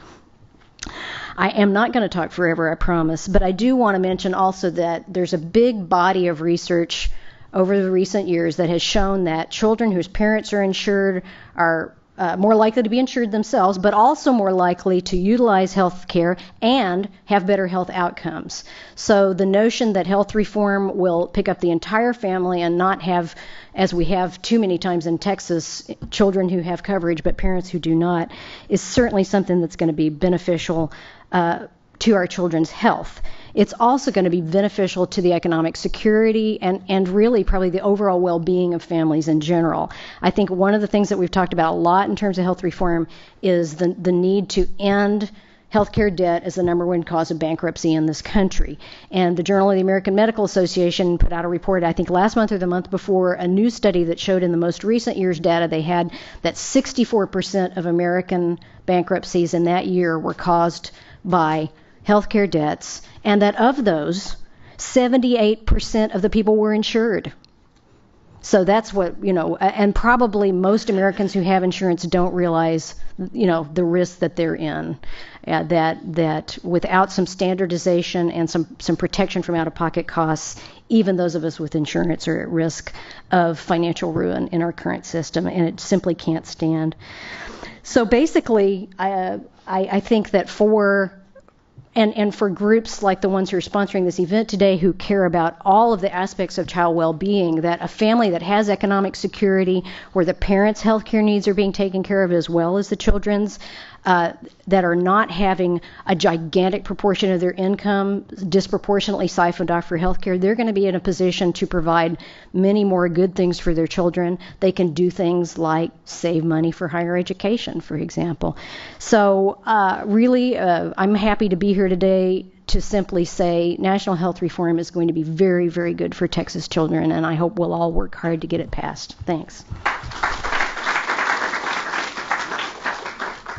I am not going to talk forever, I promise, but I do want to mention also that there's a big body of research over the recent years that has shown that children whose parents are insured are more likely to be insured themselves, but also more likely to utilize health care and have better health outcomes. So the notion that health reform will pick up the entire family and not have, as we have too many times in Texas, children who have coverage but parents who do not, is certainly something that's going to be beneficial to our children's health. It's also going to be beneficial to the economic security and really probably the overall well-being of families in general. I think one of the things that we've talked about a lot in terms of health reform is the need to end healthcare debt as the number one cause of bankruptcy in this country. And the Journal of the American Medical Association put out a report, I think last month or the month before, a new study that showed in the most recent year's data they had that 64% of American bankruptcies in that year were caused by healthcare debts, and that of those, 78% of the people were insured. So that's what, and probably most Americans who have insurance don't realize, the risk that they're in. That without some standardization and some protection from out-of-pocket costs, even those of us with insurance are at risk of financial ruin in our current system, and it simply can't stand. So basically, I think that for groups like the ones who are sponsoring this event today who care about all of the aspects of child well-being, that a family that has economic security, where the parents' health care needs are being taken care of as well as the children's, that are not having a gigantic proportion of their income disproportionately siphoned off for health care, they're going to be in a position to provide many more good things for their children. They can do things like save money for higher education, for example. So really, I'm happy to be here today to simply say national health reform is going to be very, very good for Texas children, and I hope we'll all work hard to get it passed. Thanks.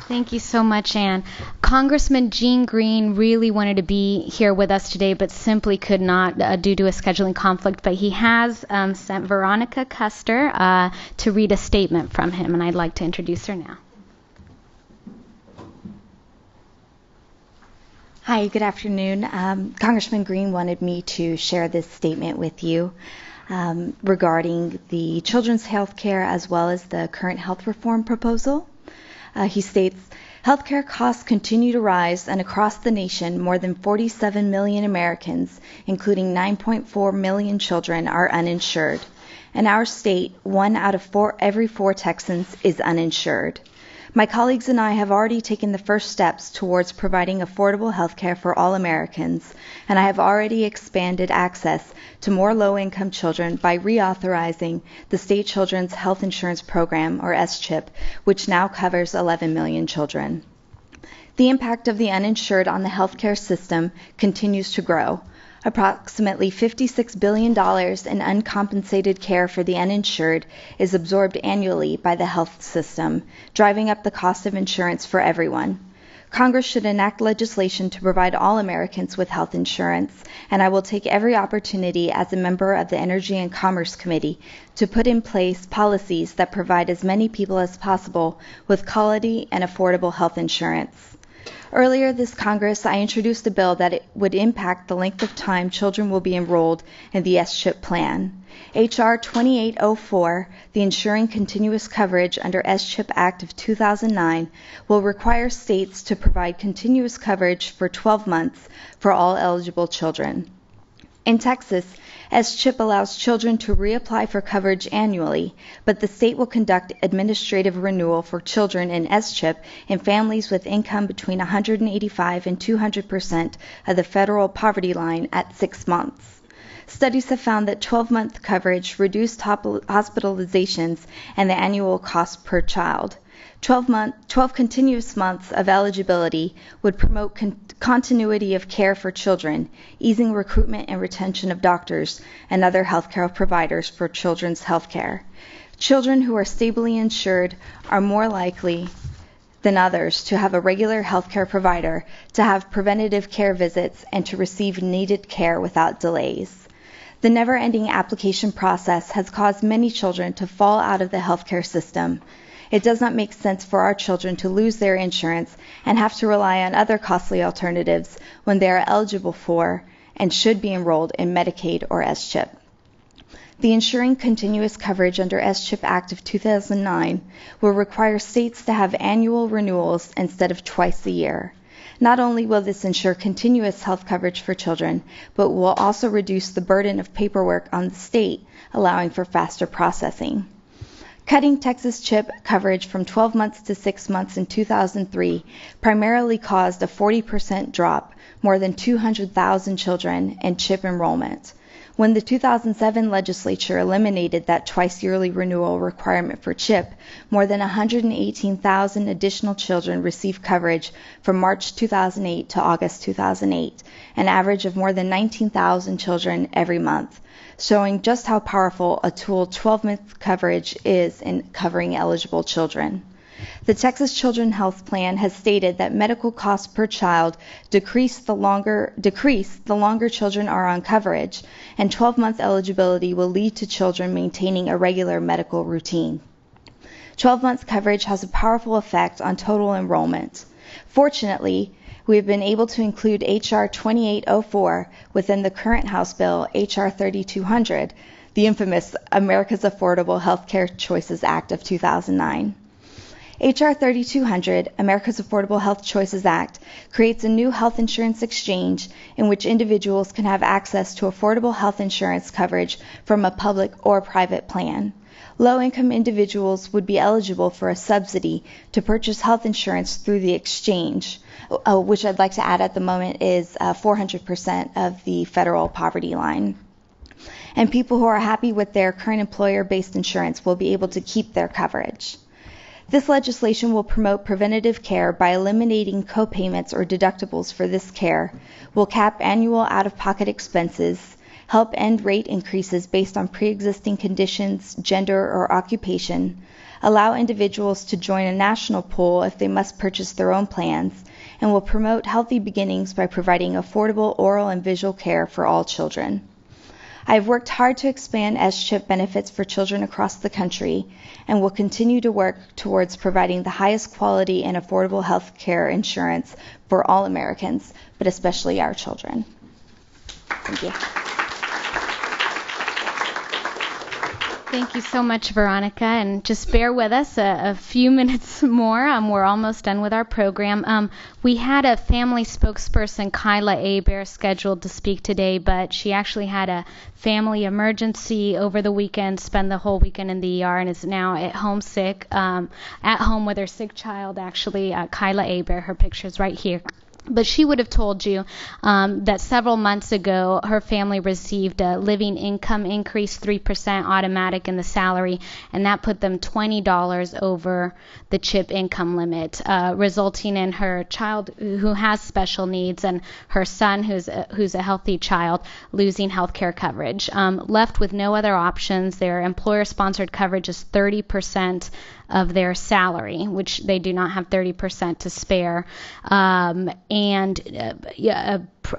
Thank you so much, Ann. Congressman Gene Green really wanted to be here with us today, but simply could not due to a scheduling conflict. But he has sent Veronica Custer to read a statement from him, and I'd like to introduce her now. Hi, good afternoon. Congressman Green wanted me to share this statement with you regarding the children's health care as well as the current health reform proposal. He states, healthcare costs continue to rise, and across the nation, more than 47 million Americans, including 9.4 million children, are uninsured. In our state, 1 out of every 4 Texans is uninsured. My colleagues and I have already taken the first steps towards providing affordable health care for all Americans, and I have already expanded access to more low-income children by reauthorizing the State Children's Health Insurance Program, or SCHIP, which now covers 11 million children. The impact of the uninsured on the healthcare system continues to grow. Approximately $56 billion in uncompensated care for the uninsured is absorbed annually by the health system, driving up the cost of insurance for everyone. Congress should enact legislation to provide all Americans with health insurance, and I will take every opportunity as a member of the Energy and Commerce Committee to put in place policies that provide as many people as possible with quality and affordable health insurance. Earlier this Congress, I introduced a bill that it would impact the length of time children will be enrolled in the SCHIP plan. H.R. 2804, the Ensuring Continuous Coverage under SCHIP Act of 2009, will require states to provide continuous coverage for 12 months for all eligible children. In Texas, SCHIP allows children to reapply for coverage annually, but the state will conduct administrative renewal for children in SCHIP in families with income between 185 and 200% of the federal poverty line at 6 months. Studies have found that 12-month coverage reduced hospitalizations and the annual cost per child. 12 continuous months of eligibility would promote continuity of care for children, easing recruitment and retention of doctors and other healthcare providers for children's healthcare. Children who are stably insured are more likely than others to have a regular healthcare provider, to have preventative care visits, and to receive needed care without delays. The never-ending application process has caused many children to fall out of the healthcare system. It does not make sense for our children to lose their insurance and have to rely on other costly alternatives when they are eligible for and should be enrolled in Medicaid or SCHIP. The Ensuring Continuous Coverage under SCHIP Act of 2009 will require states to have annual renewals instead of twice a year. Not only will this ensure continuous health coverage for children, but will also reduce the burden of paperwork on the state, allowing for faster processing. Cutting Texas CHIP coverage from 12 months to 6 months in 2003 primarily caused a 40% drop, more than 200,000 children, in CHIP enrollment. When the 2007 legislature eliminated that twice-yearly renewal requirement for CHIP, more than 118,000 additional children received coverage from March 2008 to August 2008, an average of more than 19,000 children every month, showing just how powerful a tool 12-month coverage is in covering eligible children. The Texas Children's Health Plan has stated that medical costs per child decrease the longer children are on coverage, and 12-month eligibility will lead to children maintaining a regular medical routine. 12-month coverage has a powerful effect on total enrollment. Fortunately, we have been able to include H.R. 2804 within the current House bill, H.R. 3200, the infamous America's Affordable Health Care Choices Act of 2009. H.R. 3200, America's Affordable Health Choices Act, creates a new health insurance exchange in which individuals can have access to affordable health insurance coverage from a public or private plan. Low-income individuals would be eligible for a subsidy to purchase health insurance through the exchange, which I'd like to add at the moment is 400% of the federal poverty line. And people who are happy with their current employer-based insurance will be able to keep their coverage. This legislation will promote preventative care by eliminating co-payments or deductibles for this care, will cap annual out-of-pocket expenses, help end rate increases based on pre-existing conditions, gender, or occupation, allow individuals to join a national pool if they must purchase their own plans, and will promote healthy beginnings by providing affordable oral and visual care for all children. I have worked hard to expand S-CHIP benefits for children across the country and will continue to work towards providing the highest quality and affordable health care insurance for all Americans, but especially our children. Thank you. Thank you so much, Veronica, and just bear with us a few minutes more. We're almost done with our program. We had a family spokesperson, Kyla Aber, scheduled to speak today, but she actually had a family emergency over the weekend, spent the whole weekend in the ER, and is now at home sick, at home with her sick child, actually. Kyla Aber, her picture's right here. But she would have told you that several months ago, her family received a living income increase, 3% automatic in the salary, and that put them $20 over the CHIP income limit, resulting in her child who has special needs and her son who's a healthy child losing health care coverage. Left with no other options, their employer-sponsored coverage is 30% of their salary, which they do not have 30% to spare.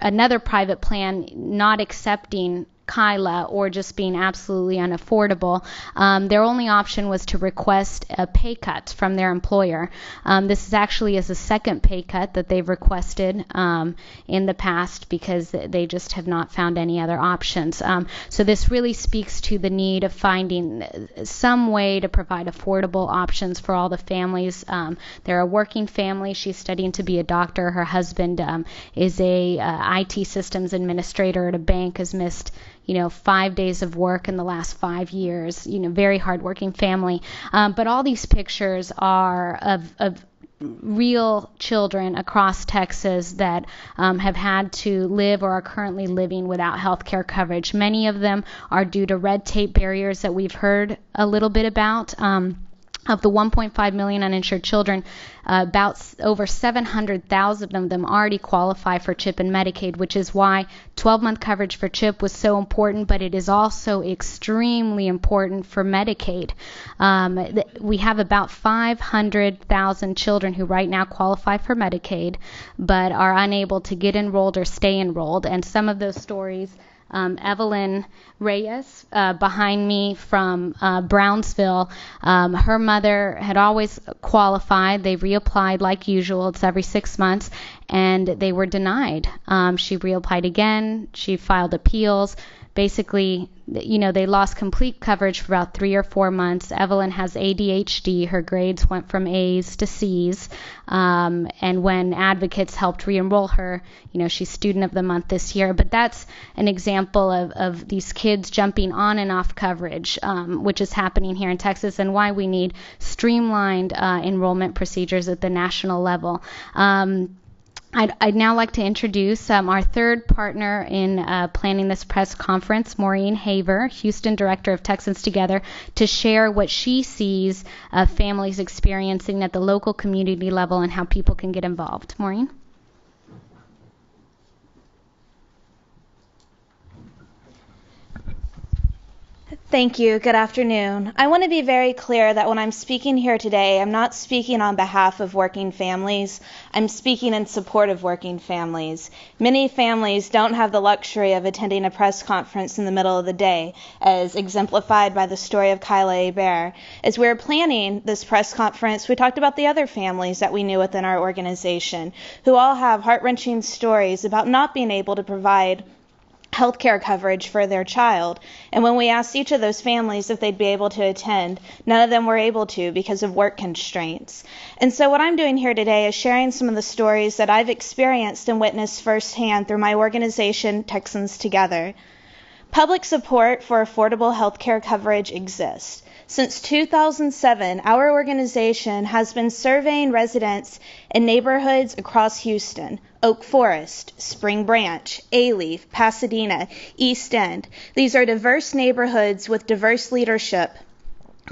Another private plan not accepting Kyla or just being absolutely unaffordable, their only option was to request a pay cut from their employer. This is actually as a second pay cut that they've requested in the past because they just have not found any other options. So this really speaks to the need of finding some way to provide affordable options for all the families. They're a working family. She's studying to be a doctor. Her husband is a IT systems administrator at a bank, has missed 5 days of work in the last 5 years, very hardworking family. But all these pictures are of real children across Texas that have had to live or are currently living without health care coverage. Many of them are due to red tape barriers that we've heard a little bit about. Of the 1.5 million uninsured children, about over 700,000 of them already qualify for CHIP and Medicaid, which is why 12-month coverage for CHIP was so important, but it is also extremely important for Medicaid. We have about 500,000 children who right now qualify for Medicaid, but are unable to get enrolled or stay enrolled, and some of those stories Evelyn Reyes behind me from Brownsville. Her mother had always qualified. They reapplied like usual. It's every 6 months, and they were denied. She reapplied again. She filed appeals. Basically, they lost complete coverage for about 3 or 4 months. Evelyn has ADHD. Her grades went from A's to C's. And when advocates helped re-enroll her, she's student of the month this year. But that's an example of these kids jumping on and off coverage, which is happening here in Texas, and why we need streamlined enrollment procedures at the national level. I'd now like to introduce our third partner in planning this press conference, Maureen Haver, Houston Director of Texans Together, to share what she sees families experiencing at the local community level and how people can get involved. Maureen? Thank you. Good afternoon. I want to be very clear that when I'm speaking here today, I'm not speaking on behalf of working families. I'm speaking in support of working families. Many families don't have the luxury of attending a press conference in the middle of the day, as exemplified by the story of Kyla Hebert. As we were planning this press conference, we talked about the other families that we knew within our organization, who all have heart-wrenching stories about not being able to provide healthcare coverage for their child. And when we asked each of those families if they'd be able to attend, none of them were able to because of work constraints. And so what I'm doing here today is sharing some of the stories that I've experienced and witnessed firsthand through my organization, Texans Together. Public support for affordable healthcare coverage exists. Since 2007, our organization has been surveying residents in neighborhoods across Houston: Oak Forest, Spring Branch, Alief, Pasadena, East End. These are diverse neighborhoods with diverse leadership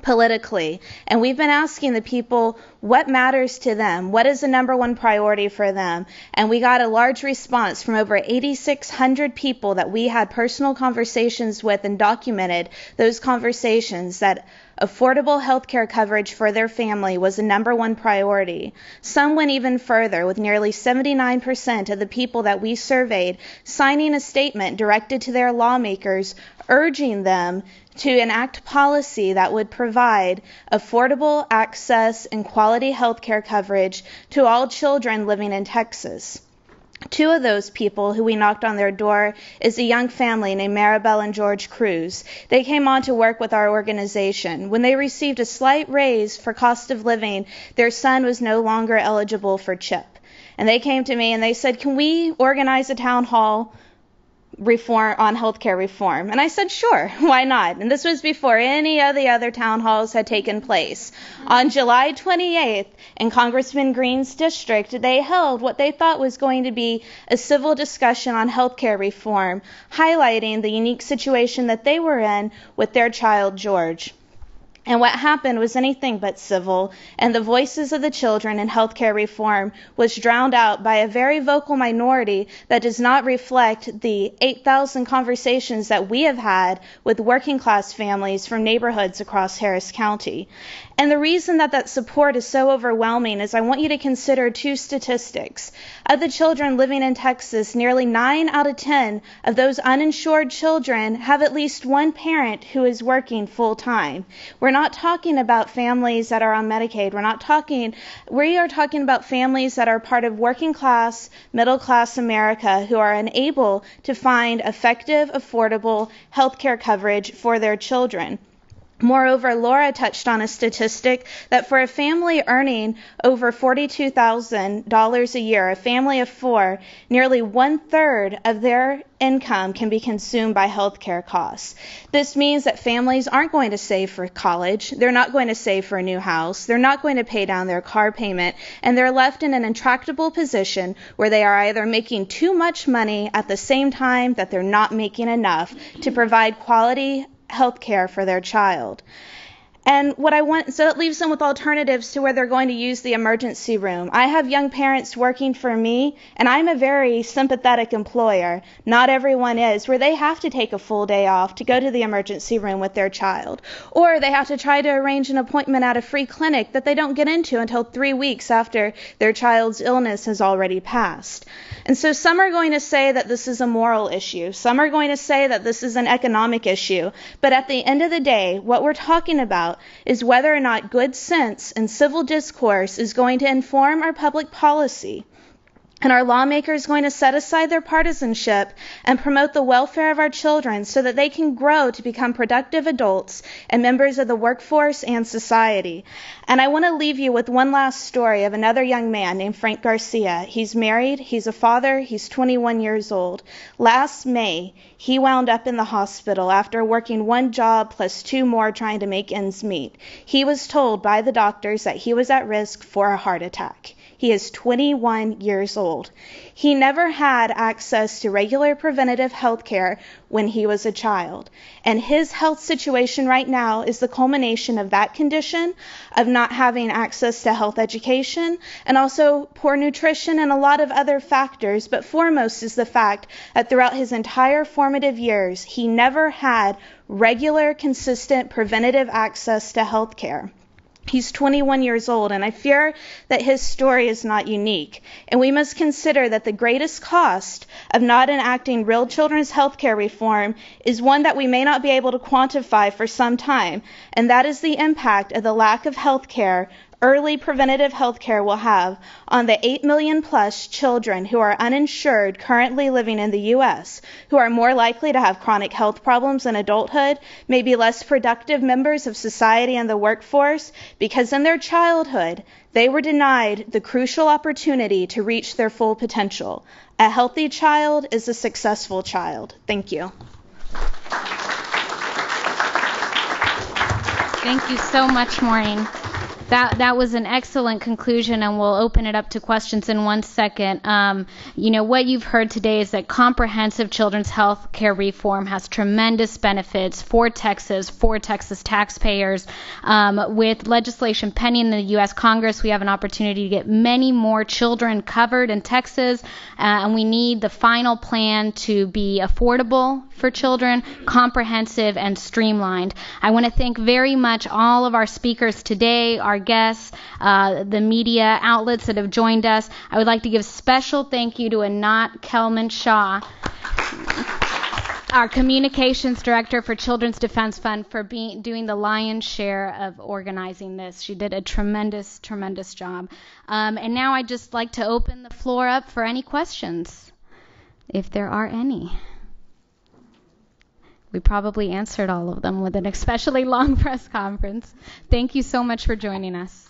politically, and we've been asking the people what matters to them, what is the number one priority for them, and we got a large response from over 8,600 people that we had personal conversations with and documented those conversations, that affordable health care coverage for their family was the number one priority. Some went even further, with nearly 79% of the people that we surveyed signing a statement directed to their lawmakers urging them to enact policy that would provide affordable access and quality health care coverage to all children living in Texas. Two of those people who we knocked on their door is a young family named Maribel and George Cruz. They came on to work with our organization. When they received a slight raise for cost of living, their son was no longer eligible for CHIP. And they came to me and they said, "Can we organize a town hall reform on healthcare reform?" And I said, sure, why not? And this was before any of the other town halls had taken place. On July 28th, in Congressman Green's district, they held what they thought was going to be a civil discussion on healthcare reform, highlighting the unique situation that they were in with their child, George. And what happened was anything but civil, and the voices of the children in healthcare reform was drowned out by a very vocal minority that does not reflect the 8,000 conversations that we have had with working class families from neighborhoods across Harris County. And the reason that that support is so overwhelming is I want you to consider two statistics. Of the children living in Texas, nearly 9 out of 10 of those uninsured children have at least one parent who is working full time. We're not talking about families that are on Medicaid. We are talking about families that are part of working class, middle class America who are unable to find effective, affordable health care coverage for their children. Moreover, Laura touched on a statistic that for a family earning over $42,000 a year, a family of 4, nearly 1/3 of their income can be consumed by healthcare costs. This means that families aren't going to save for college, they're not going to save for a new house, they're not going to pay down their car payment, and they're left in an intractable position where they are either making too much money at the same time that they're not making enough to provide quality health care for their child. And so it leaves them with alternatives to where they're going to use the emergency room. I have young parents working for me, and I'm a very sympathetic employer. Not everyone is, where they have to take a full day off to go to the emergency room with their child. Or they have to try to arrange an appointment at a free clinic that they don't get into until 3 weeks after their child's illness has already passed. And so some are going to say that this is a moral issue. Some are going to say that this is an economic issue. But at the end of the day, what we're talking about is whether or not good sense and civil discourse is going to inform our public policy. And our lawmakers going to set aside their partisanship and promote the welfare of our children so that they can grow to become productive adults and members of the workforce and society. And I want to leave you with one last story of another young man named Frank Garcia. He's married, he's a father, he's 21 years old. Last May, he wound up in the hospital after working one job plus 2 more trying to make ends meet. He was told by the doctors that he was at risk for a heart attack. He is 21 years old. He never had access to regular preventative health care when he was a child. And his health situation right now is the culmination of that condition, of not having access to health education, and also poor nutrition and a lot of other factors. But foremost is the fact that throughout his entire formative years, he never had regular, consistent, preventative access to health care. He's 21 years old, and I fear that his story is not unique. And we must consider that the greatest cost of not enacting real children's health care reform is one that we may not be able to quantify for some time, and that is the impact of the lack of health care, early preventative health care, will have on the 8 million plus children who are uninsured currently living in the U.S., who are more likely to have chronic health problems in adulthood, may be less productive members of society and the workforce, because in their childhood they were denied the crucial opportunity to reach their full potential. A healthy child is a successful child. Thank you. Thank you so much, Maureen. That was an excellent conclusion, and we'll open it up to questions in 1 second. What you've heard today is that comprehensive children's health care reform has tremendous benefits for Texas taxpayers. With legislation pending in the U.S. Congress, we have an opportunity to get many more children covered in Texas, and we need the final plan to be affordable for children, comprehensive, and streamlined. I want to thank very much all of our speakers today, our guests, the media outlets that have joined us. I would like to give special thank you to Anat Kelman-Shaw, our communications director for Children's Defense Fund, for doing the lion's share of organizing this. She did a tremendous job. And now I'd just like to open the floor up for any questions, if there are any. We probably answered all of them with an especially long press conference. Thank you so much for joining us.